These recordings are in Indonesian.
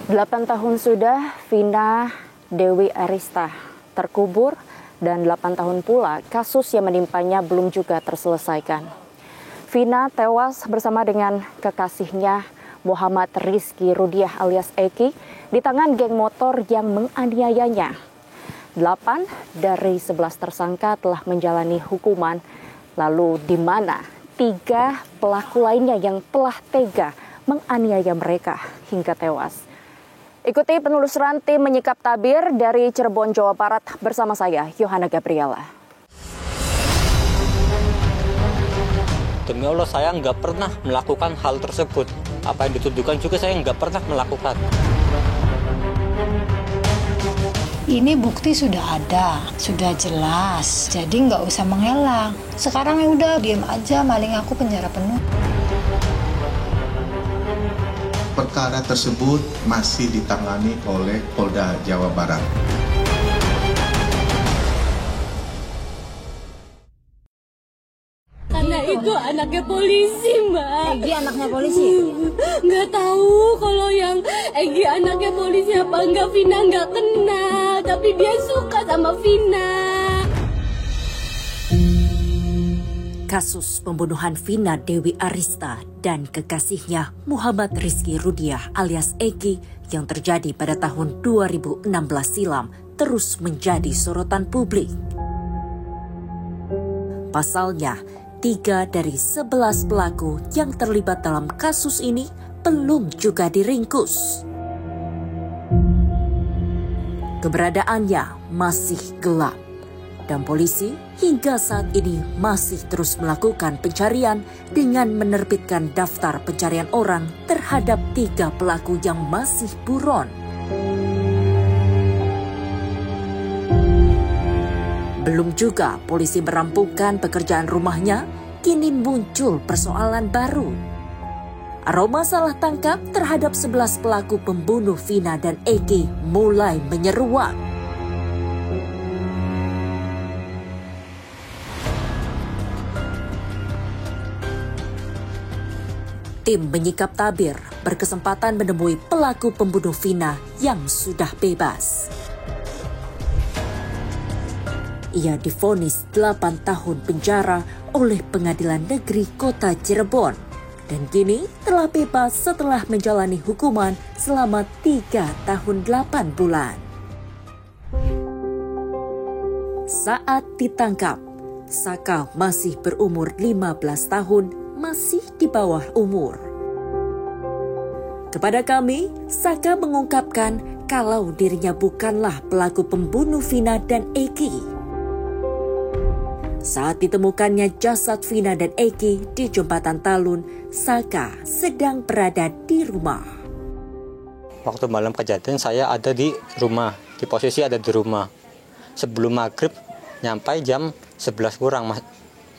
8 tahun sudah Vina Dewi Arista terkubur dan 8 tahun pula kasus yang menimpanya belum juga terselesaikan. Vina tewas bersama dengan kekasihnya Muhammad Rizky Rudiah alias Eki di tangan geng motor yang menganiayanya. 8 dari 11 tersangka telah menjalani hukuman, lalu di mana 3 pelaku lainnya yang telah tega menganiaya mereka hingga tewas. Ikuti penelusuran tim Menyikap Tabir dari Cirebon, Jawa Barat bersama saya, Yohana Gabriela. Demi Allah, saya nggak pernah melakukan hal tersebut. Apa yang dituduhkan juga saya nggak pernah melakukan. Ini bukti sudah ada, sudah jelas. Jadi nggak usah mengelak. Sekarang ya udah, diam aja, maling aku penjara penuh. Perkara tersebut masih ditangani oleh Polda Jawa Barat. Karena itu anaknya polisi, Mbak. Egi anaknya polisi? Nggak tahu kalau yang Egi anaknya polisi apa enggak. Vina nggak kenal, tapi dia suka sama Vina. Kasus pembunuhan Vina Dewi Arista dan kekasihnya Muhammad Rizky Rudiah alias Eki yang terjadi pada tahun 2016 silam terus menjadi sorotan publik. Pasalnya, 3 dari 11 pelaku yang terlibat dalam kasus ini belum juga diringkus. Keberadaannya masih gelap. Dan polisi hingga saat ini masih terus melakukan pencarian dengan menerbitkan daftar pencarian orang terhadap 3 pelaku yang masih buron. Belum juga polisi merampungkan pekerjaan rumahnya, kini muncul persoalan baru. Aroma salah tangkap terhadap 11 pelaku pembunuh Vina dan Eki mulai menyeruak. Tim Menyikap Tabir berkesempatan menemui pelaku pembunuh Vina yang sudah bebas. Ia divonis 8 tahun penjara oleh Pengadilan Negeri Kota Cirebon dan kini telah bebas setelah menjalani hukuman selama 3 tahun 8 bulan. Saat ditangkap, Saka masih berumur 15 tahun, masih di bawah umur. Kepada kami, Saka mengungkapkan kalau dirinya bukanlah pelaku pembunuh Vina dan Eki. Saat ditemukannya jasad Vina dan Eki di Jembatan Talun, Saka sedang berada di rumah. Waktu malam kejadian saya ada di rumah, di posisi ada di rumah. Sebelum maghrib, nyampai jam 11 kurang,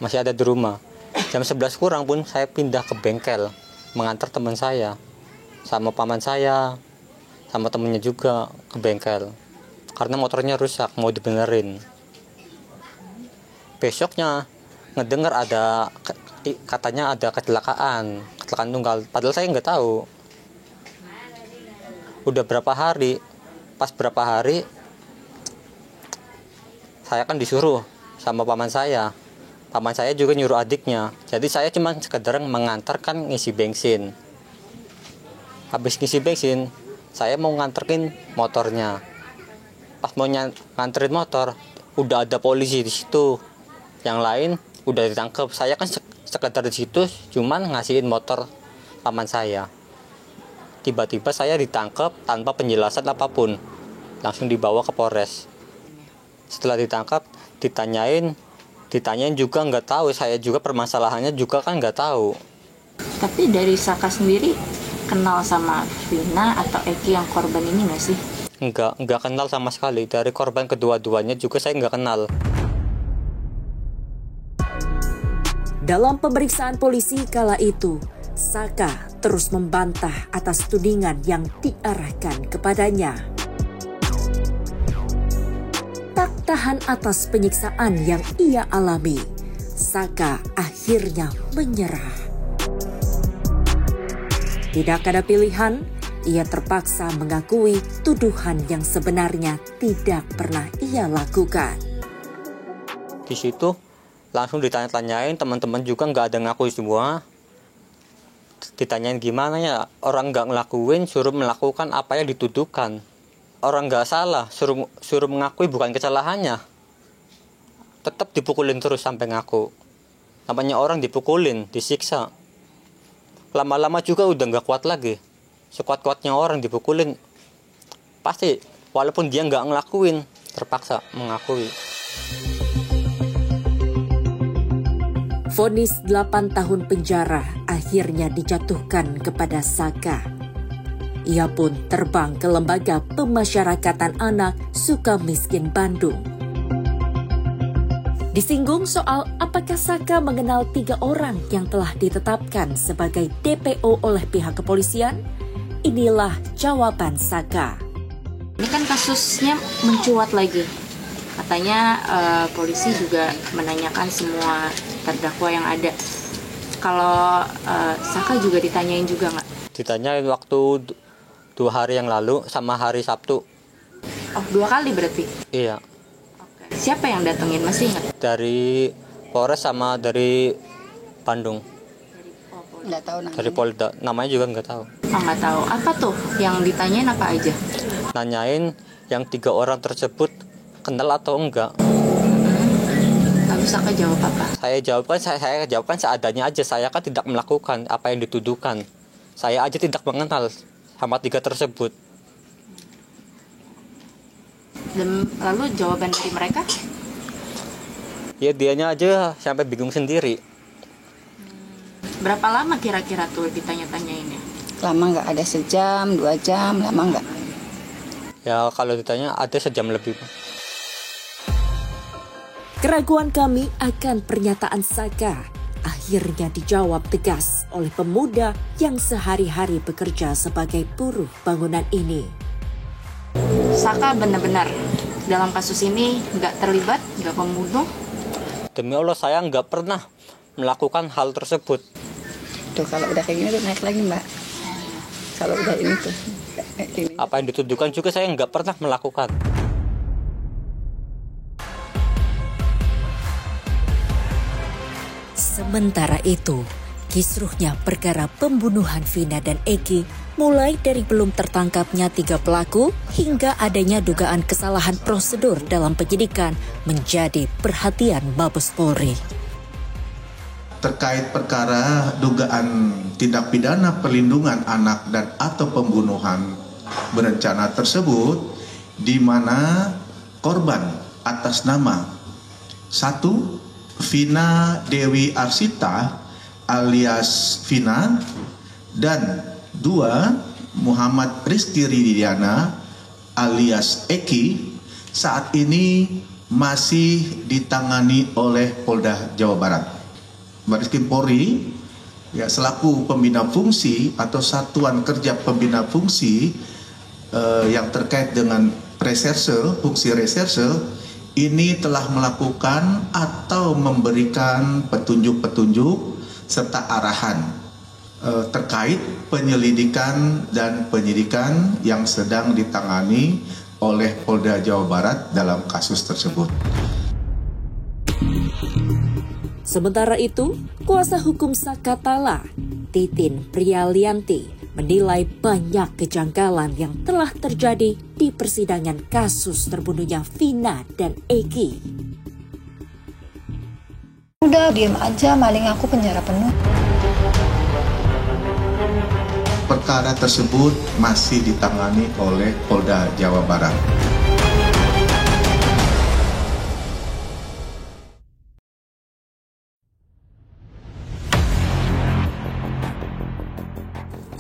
masih ada di rumah. Jam 11 kurang pun saya pindah ke bengkel, mengantar teman saya, sama paman saya, sama temennya juga ke bengkel. Karena motornya rusak, mau dibenerin. Besoknya ngedengar katanya ada kecelakaan tunggal. Padahal saya nggak tahu. Udah berapa hari, pas berapa hari, saya kan disuruh sama paman saya. Paman saya juga nyuruh adiknya. Jadi saya cuma sekedar mengantarkan ngisi bensin. Habis ngisi bensin, saya mau nganterin motornya. Pas mau nganterin motor, udah ada polisi di situ. Yang lain udah ditangkap. Saya kan sekedar di situ cuman ngasihin motor paman saya. Tiba-tiba saya ditangkap tanpa penjelasan apapun. Langsung dibawa ke Polres. Setelah ditangkap, ditanyain juga nggak tahu. Saya juga permasalahannya juga kan nggak tahu. Tapi dari Saka sendiri kenal sama Vina atau Eki yang korban ini nggak sih? Nggak kenal sama sekali. Dari korban kedua-duanya juga saya nggak kenal. Dalam pemeriksaan polisi kala itu, Saka terus membantah atas tudingan yang diarahkan kepadanya. Tak tahan atas penyiksaan yang ia alami, Saka akhirnya menyerah. Tidak ada pilihan, ia terpaksa mengakui tuduhan yang sebenarnya tidak pernah ia lakukan. Di situ langsung ditanya-tanyain, teman-teman juga nggak ada ngaku semua. Ditanyain gimana ya, orang nggak ngelakuin suruh melakukan apa yang dituduhkan. Orang nggak salah suruh mengakui bukan kesalahannya. Tetap dipukulin terus sampai ngaku. Namanya orang dipukulin, disiksa. Lama-lama juga udah nggak kuat lagi. Sekuat-kuatnya orang dipukulin, pasti walaupun dia nggak ngelakuin, terpaksa mengakui. Vonis 8 tahun penjara akhirnya dijatuhkan kepada Saka. Ia pun terbang ke Lembaga Pemasyarakatan Anak Sukamiskin Bandung. Disinggung soal apakah Saka mengenal 3 orang yang telah ditetapkan sebagai DPO oleh pihak kepolisian, inilah jawaban Saka. Ini kan kasusnya mencuat lagi. Katanya polisi juga menanyakan semua terdakwa yang ada. Kalau Saka juga ditanyain juga nggak? Ditanyain waktu 2 hari yang lalu sama hari Sabtu. Oh, 2 kali berarti? Iya. Oke. Siapa yang datengin, masih ingat? Dari Polres sama dari Bandung. Nggak tahu namanya. Dari Polda, namanya juga nggak tahu. Oh, nggak tahu. Apa tuh yang ditanyain apa aja? Nanyain yang 3 orang tersebut kenal atau enggak. Lalu Saka jawab apa? Saya jawabkan seadanya aja. Saya kan tidak melakukan apa yang dituduhkan. Saya aja tidak mengenal sama 3 tersebut. Dan lalu jawaban dari mereka? Ya dianya aja sampai bingung sendiri. Berapa lama kira-kira tuh ditanya-tanyainnya? Lama nggak, ada sejam, 2 jam, lama nggak? Ya kalau ditanya ada sejam lebih. Keraguan kami akan pernyataan Saka akhirnya dijawab tegas oleh pemuda yang sehari-hari bekerja sebagai buruh bangunan ini. Saka benar-benar dalam kasus ini nggak terlibat, nggak membunuh. Demi Allah saya nggak pernah melakukan hal tersebut. Tuh kalau udah kayak gini tuh naik lagi Mbak. Kalau udah ini tuh. Ini. Apa yang dituduhkan juga saya nggak pernah melakukan. Sementara itu, kisruhnya perkara pembunuhan Vina dan Egi mulai dari belum tertangkapnya 3 pelaku hingga adanya dugaan kesalahan prosedur dalam penyidikan menjadi perhatian Mabes Polri. Terkait perkara dugaan tindak pidana perlindungan anak dan atau pembunuhan berencana tersebut, di mana korban atas nama 1. Vina Dewi Arsita alias Vina, dan 2. Muhammad Rizky Ridiana alias Eki saat ini masih ditangani oleh Polda Jawa Barat. Bareskrim Polri ya selaku pembina fungsi atau satuan kerja pembina fungsi yang terkait dengan reserse, fungsi reserse ini telah melakukan atau memberikan petunjuk-petunjuk serta arahan terkait penyelidikan dan penyidikan yang sedang ditangani oleh Polda Jawa Barat dalam kasus tersebut. Sementara itu, kuasa hukum Saka Tala, Titin Prialianti, menilai banyak kejanggalan yang telah terjadi di persidangan kasus terbunuhnya Vina dan Egi. Udah diam aja, maling aku penjara penuh. Perkara tersebut masih ditangani oleh Polda Jawa Barat.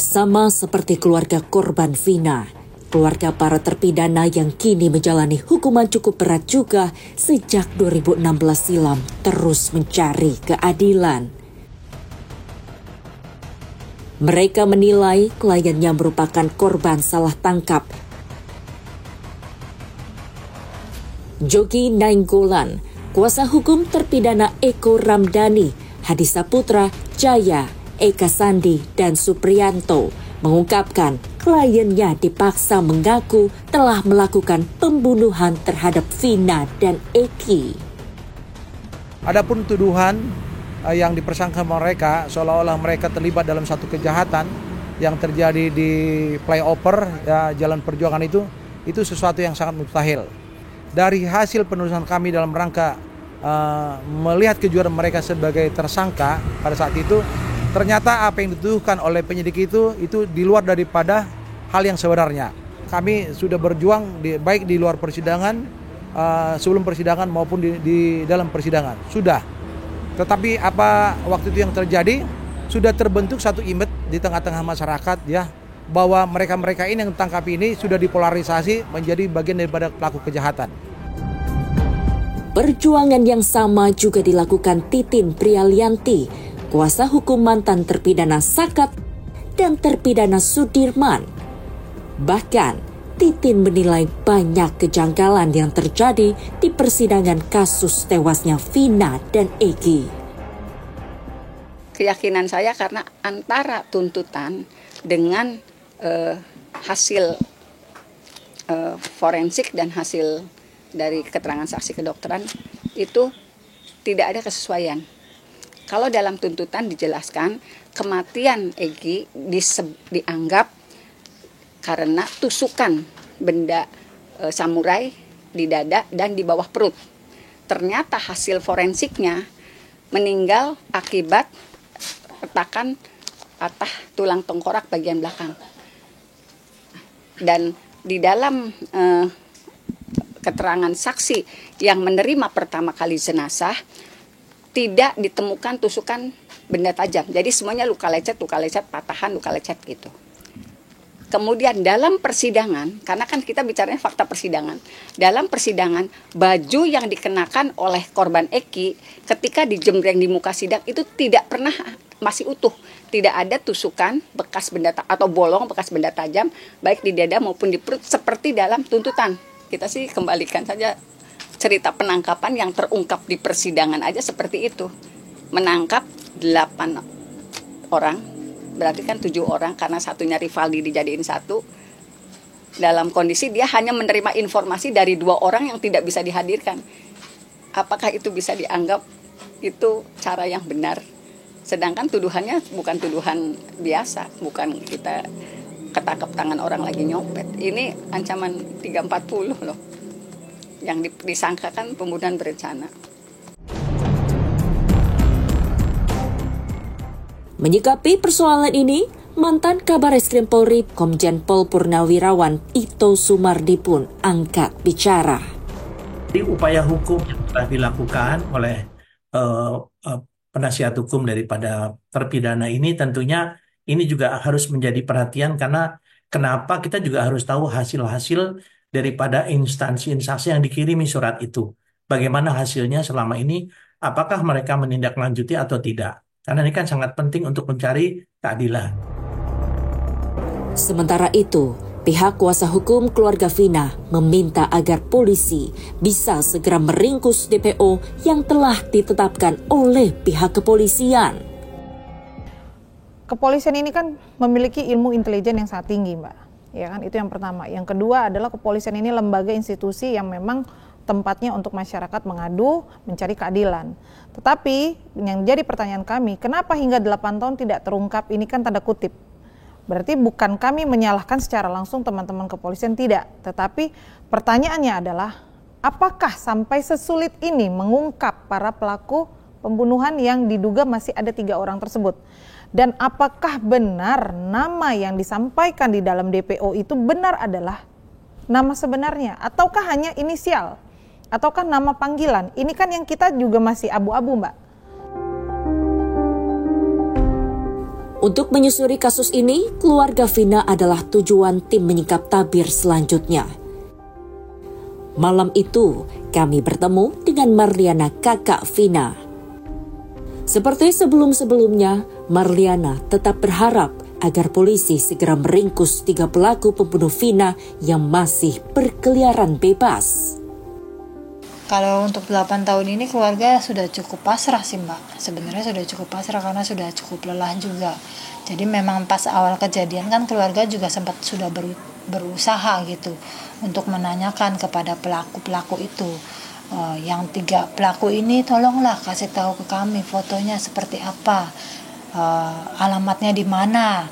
Sama seperti keluarga korban Vina, keluarga para terpidana yang kini menjalani hukuman cukup berat juga sejak 2016 silam terus mencari keadilan. Mereka menilai kliennya merupakan korban salah tangkap. Jogi Nainggolan, kuasa hukum terpidana Eko Ramdhani, Hadi Saputra, Jaya, Eka Sandi, dan Supriyanto mengungkapkan kliennya dipaksa mengaku telah melakukan pembunuhan terhadap Vina dan Eki. Adapun tuduhan yang dipersangka mereka seolah-olah mereka terlibat dalam satu kejahatan yang terjadi di flyover Jalan Perjuangan itu sesuatu yang sangat mustahil. Dari hasil penulisan kami dalam rangka melihat kejuaraan mereka sebagai tersangka pada saat itu, ternyata apa yang dituduhkan oleh penyidik itu di luar daripada hal yang sebenarnya. Kami sudah berjuang baik di luar persidangan, sebelum persidangan maupun di dalam persidangan. Sudah. Tetapi apa waktu itu yang terjadi, sudah terbentuk satu image di tengah-tengah masyarakat ya, bahwa mereka-mereka ini yang tangkap ini sudah dipolarisasi menjadi bagian daripada pelaku kejahatan. Perjuangan yang sama juga dilakukan Titin Prialianti, kuasa hukum mantan terpidana Sakat dan terpidana Sudirman. Bahkan, Titin menilai banyak kejanggalan yang terjadi di persidangan kasus tewasnya Vina dan Eki. Keyakinan saya karena antara tuntutan dengan hasil forensik dan hasil dari keterangan saksi kedokteran itu tidak ada kesesuaian. Kalau dalam tuntutan dijelaskan kematian Eki dianggap karena tusukan benda samurai di dada dan di bawah perut. Ternyata hasil forensiknya meninggal akibat retakan patah tulang tengkorak bagian belakang. Dan di dalam keterangan saksi yang menerima pertama kali jenazah tidak ditemukan tusukan benda tajam. Jadi semuanya luka lecet, patahan, luka lecet gitu. Kemudian dalam persidangan, karena kan kita bicaranya fakta persidangan. Dalam persidangan, baju yang dikenakan oleh korban Eki ketika dijembreng di muka sidang itu tidak pernah masih utuh. Tidak ada tusukan bekas benda atau bolong bekas benda tajam baik di dada maupun di perut seperti dalam tuntutan. Kita sih kembalikan saja cerita penangkapan yang terungkap di persidangan aja seperti itu. Menangkap 8 orang, berarti kan 7 orang karena satunya Rivaldi dijadiin 1. Dalam kondisi dia hanya menerima informasi dari 2 orang yang tidak bisa dihadirkan. Apakah itu bisa dianggap itu cara yang benar? Sedangkan tuduhannya bukan tuduhan biasa, bukan kita ketangkep tangan orang lagi nyopet. Ini ancaman 340 loh. Yang disangkakan pembunuhan berencana. Menyikapi persoalan ini, mantan Kabar Eskrim Polri Komjen Pol Purnawirawan Ito Sumardi pun angkat bicara. Di upaya hukum yang telah dilakukan oleh penasihat hukum daripada terpidana ini tentunya ini juga harus menjadi perhatian karena kenapa kita juga harus tahu hasil-hasil daripada instansi-instansi yang dikirimi surat itu. Bagaimana hasilnya selama ini, apakah mereka menindaklanjuti atau tidak. Karena ini kan sangat penting untuk mencari keadilan. Sementara itu, pihak kuasa hukum keluarga Vina meminta agar polisi bisa segera meringkus DPO yang telah ditetapkan oleh pihak kepolisian. Kepolisian ini kan memiliki ilmu intelijen yang sangat tinggi, Mbak. Ya kan, itu yang pertama. Yang kedua adalah kepolisian ini lembaga institusi yang memang tempatnya untuk masyarakat mengadu, mencari keadilan. Tetapi yang jadi pertanyaan kami, kenapa hingga 8 tahun tidak terungkap? Ini kan tanda kutip. Berarti bukan kami menyalahkan secara langsung teman-teman kepolisian, tidak. Tetapi pertanyaannya adalah, apakah sampai sesulit ini mengungkap para pelaku pembunuhan yang diduga masih ada 3 orang tersebut? Dan apakah benar nama yang disampaikan di dalam DPO itu benar adalah nama sebenarnya? Ataukah hanya inisial? Ataukah nama panggilan? Ini kan yang kita juga masih abu-abu, Mbak. Untuk menyusuri kasus ini, keluarga Vina adalah tujuan tim menyingkap tabir selanjutnya. Malam itu, kami bertemu dengan Marliana, kakak Vina. Seperti sebelum-sebelumnya, Marliana tetap berharap agar polisi segera meringkus 3 pelaku pembunuh Vina yang masih berkeliaran bebas. Kalau untuk 8 tahun ini keluarga sudah cukup pasrah sih Mbak. Sebenarnya sudah cukup pasrah karena sudah cukup lelah juga. Jadi memang pas awal kejadian kan keluarga juga sempat sudah berusaha gitu untuk menanyakan kepada pelaku-pelaku itu. Yang 3 pelaku ini tolonglah kasih tahu ke kami fotonya seperti apa, alamatnya di mana,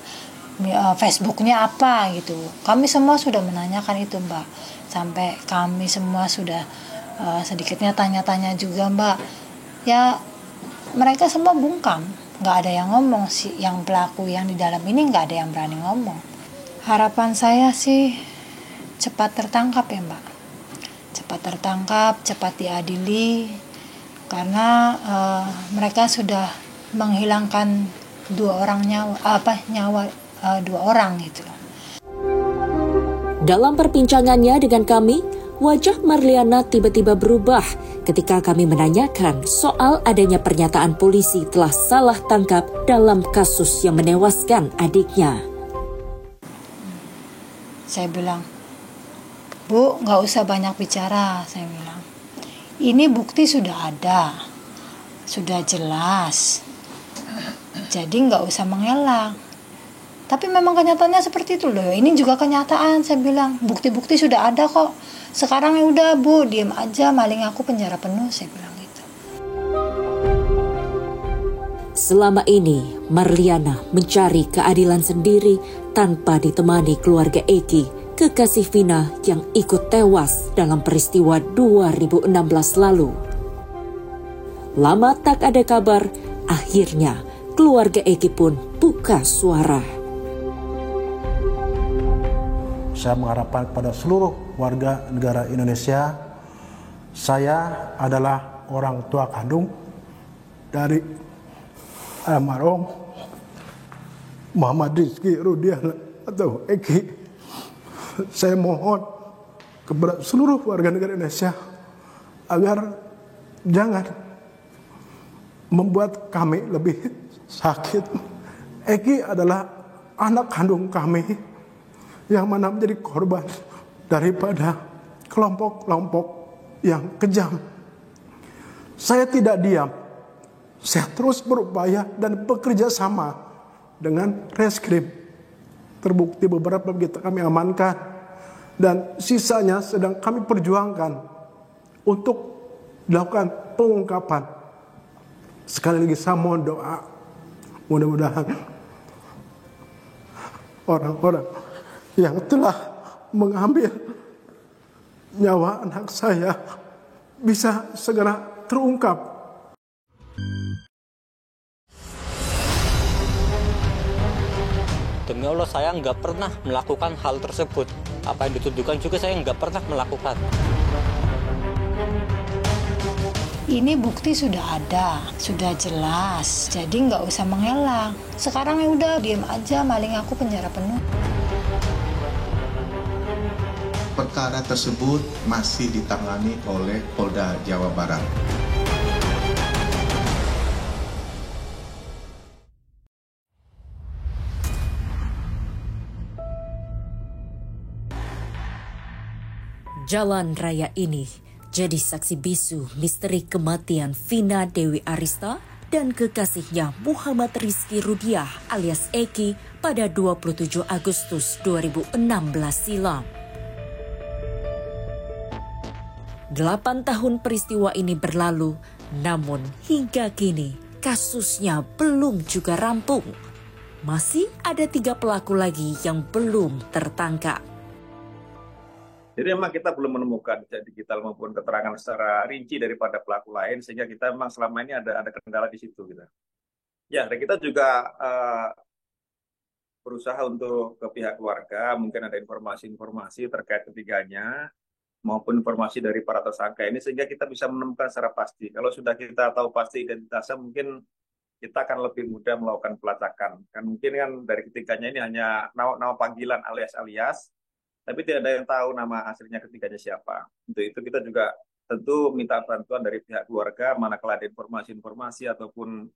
Facebooknya apa gitu. Kami semua sudah menanyakan itu Mbak. Sampai kami semua sudah sedikitnya tanya-tanya juga Mbak. Ya mereka semua bungkam, nggak ada yang ngomong sih. Yang pelaku yang di dalam ini nggak ada yang berani ngomong. Harapan saya sih cepat tertangkap ya Mbak. Cepat tertangkap, cepat diadili. Karena mereka sudah menghilangkan 2 orang nyawa 2 orang gitu loh. Dalam perbincangannya dengan kami, wajah Marliana tiba-tiba berubah ketika kami menanyakan soal adanya pernyataan polisi telah salah tangkap dalam kasus yang menewaskan adiknya. Saya bilang, Bu, nggak usah banyak bicara, saya bilang. Ini bukti sudah ada, sudah jelas. Jadi nggak usah mengelak. Tapi memang kenyataannya seperti itu loh. Ini juga kenyataan, saya bilang. Bukti-bukti sudah ada kok. Sekarang ya udah Bu, diem aja, maling aku penjara penuh, saya bilang gitu. Selama ini, Marliana mencari keadilan sendiri tanpa ditemani keluarga Eki, kekasih Vina yang ikut tewas dalam peristiwa 2016 lalu. Lama tak ada kabar, akhirnya keluarga Eki pun buka suara. Saya mengharapkan kepada seluruh warga negara Indonesia, saya adalah orang tua kandung dari almarhum Muhammad Rizky Rudiana atau Eki. Saya mohon kepada seluruh warga negara Indonesia agar jangan membuat kami lebih sakit. Eki adalah anak kandung kami yang mana menjadi korban daripada kelompok-kelompok yang kejam. Saya tidak diam. Saya terus berupaya dan bekerja sama dengan reskrim. Terbukti beberapa kita kami amankan dan sisanya sedang kami perjuangkan untuk dilakukan pengungkapan. Sekali lagi saya mohon doa, mudah-mudahan orang-orang yang telah mengambil nyawa anak saya bisa segera terungkap. Demi Allah, saya nggak pernah melakukan hal tersebut. Apa yang dituduhkan juga saya nggak pernah melakukan. Ini bukti sudah ada, sudah jelas. Jadi nggak usah mengelak. Sekarang ya udah, diem aja, maling aku penjara penuh. Perkara tersebut masih ditangani oleh Polda Jawa Barat. Jalan raya ini jadi saksi bisu misteri kematian Vina Dewi Arista dan kekasihnya Muhammad Rizky Rudiah alias Eki pada 27 Agustus 2016 silam. 8 tahun peristiwa ini berlalu, namun hingga kini kasusnya belum juga rampung. Masih ada 3 pelaku lagi yang belum tertangkap. Jadi memang kita belum menemukan jejak digital maupun keterangan secara rinci daripada pelaku lain, sehingga kita memang selama ini ada kendala di situ. Gitu. Ya, dan kita juga berusaha untuk ke pihak keluarga, mungkin ada informasi-informasi terkait ketiganya, maupun informasi dari para tersangka ini, sehingga kita bisa menemukan secara pasti. Kalau sudah kita tahu pasti identitasnya, mungkin kita akan lebih mudah melakukan pelacakan. Kan mungkin kan dari ketiganya ini hanya nama panggilan alias-alias, tapi tidak ada yang tahu nama aslinya ketiganya siapa. Untuk itu kita juga tentu minta bantuan dari pihak keluarga, manakala ada informasi-informasi ataupun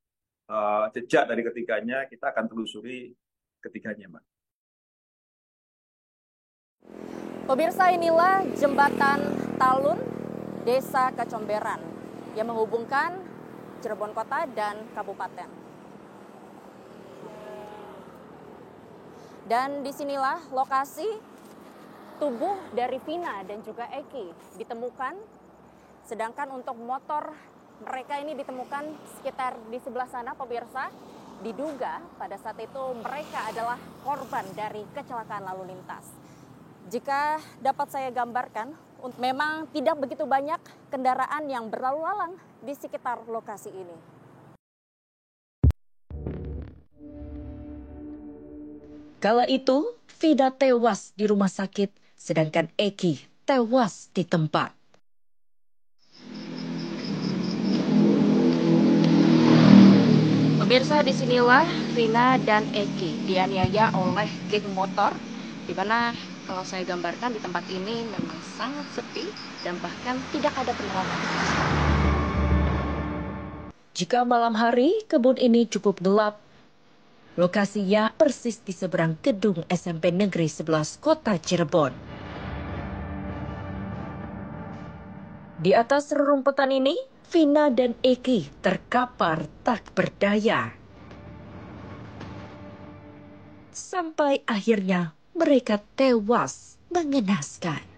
jejak dari ketiganya, kita akan telusuri ketiganya, Mbak. Pemirsa, inilah jembatan Talun Desa Kecomberan yang menghubungkan Cirebon Kota dan Kabupaten. Dan disinilah lokasi tubuh dari Vina dan juga Eki ditemukan, sedangkan untuk motor mereka ini ditemukan sekitar di sebelah sana, pemirsa. Diduga pada saat itu mereka adalah korban dari kecelakaan lalu lintas. Jika dapat saya gambarkan, memang tidak begitu banyak kendaraan yang berlalu lalang di sekitar lokasi ini. Kala itu, Vina tewas di rumah sakit, sedangkan Eki tewas di tempat. Pemirsa, disinilah Vina dan Eki dianiaya oleh geng motor, di mana kalau saya gambarkan di tempat ini memang sangat sepi dan bahkan tidak ada penerangan. Jika malam hari, kebun ini cukup gelap. Lokasinya persis di seberang gedung SMP Negeri 11 Kota Cirebon. Di atas rerumputan ini, Vina dan Eki terkapar tak berdaya. Sampai akhirnya mereka tewas mengenaskan.